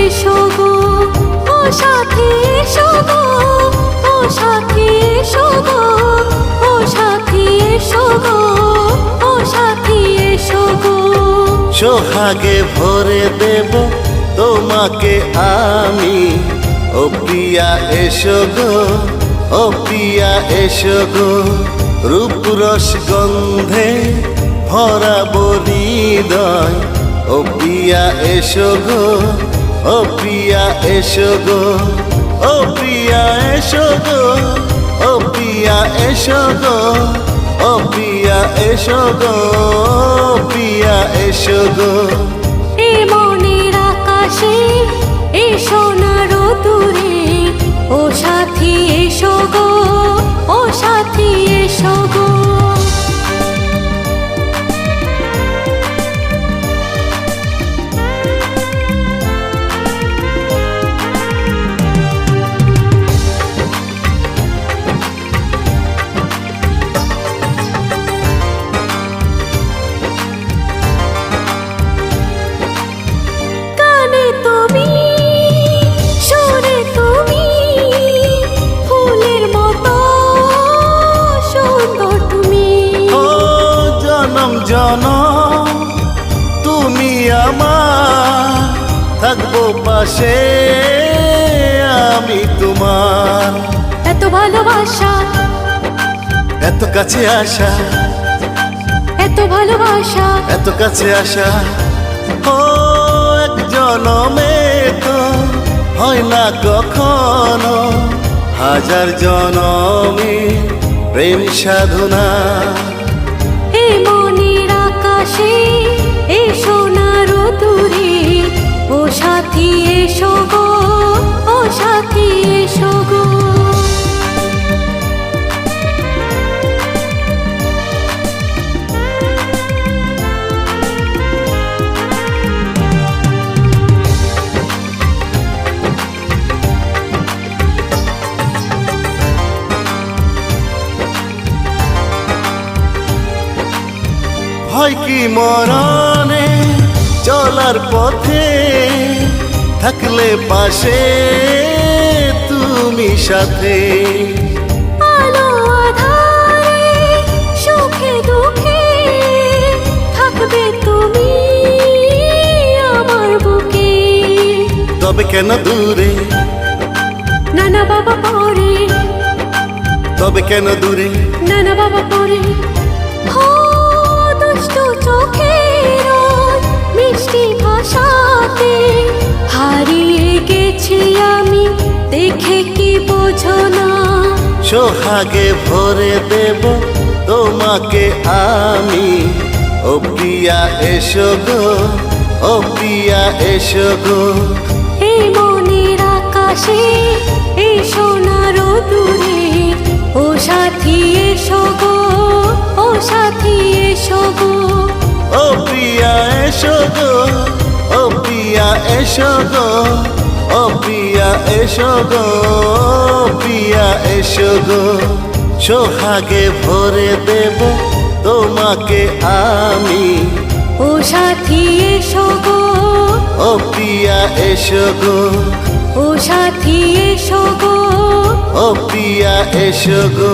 এসো গো, ও সাথী এসো গো, ও সাথী এসো গো, ও সাথী এসো গো, ও সাথী এসো গো। সোহাগে ভরে দেব তোমাকে আমি, ও প্রিয়া এসো গো, ও প্রিয়া এসো গো। রূপ রস গন্ধে ভরাবো হৃদয়, ও প্রিয়া এসো গো, ও প্রিয়া এসো গো, ও প্রিয়া এসো গো, ও প্রিয়া এসো গো, ও প্রিয়া এসো গো, প্রিয়া এসো গো। এ মনের আকাশে এ সোনার দূরে, ও সাথী এসো গো, ও সাথী এসো গো। জনম তুমি আমার, থাকবো পাশে আমি তোমার। এত ভালোবাসা, এত কাছে আসা, এত ভালোবাসা, এত কাছে আসা, ও এক জনমে তো হয় না কখনো, হাজার জনমে প্রেম সাধনা। এ মনের আকাশে এ সোনার দূরে, ও সাথী এসো গো, ও সাথী এসো গো। হয় কি মরণে চলার পথে, থাকলে পাশে তুমি সাথে। আলো আঁধারে সুখে দুঃখে থাকবে তুমি আমার বুকে। তবে কেন দূরে, নানা বাবা পরে, তবে কেন দূরে, নানা বাবা পরে। চোখের মিষ্টি ভাষাতে হারিয়ে গেছি আমি, দেখে কি বোঝো না। সোহাগে ভরে দেব তোমাকে আমি, ও প্রিয়া এসো গো, ও প্রিয়া এসো গো। এই মনের আকাশে এই সোনার দূরে, ও সাথী এসো গো, ও সাথী এসো গো। ও প্রিয়া এসো গো, ও প্রিয়া এসো গো, ও প্রিয়া এসো গো, প্রিয়া এসো গো। সোহাগে ভরে দেব তোমাকে আমি, ও সাথী এসো গো, ও প্রিয়া এসো গো, ও সাথী এসো গো, ও প্রিয়া এসো গো।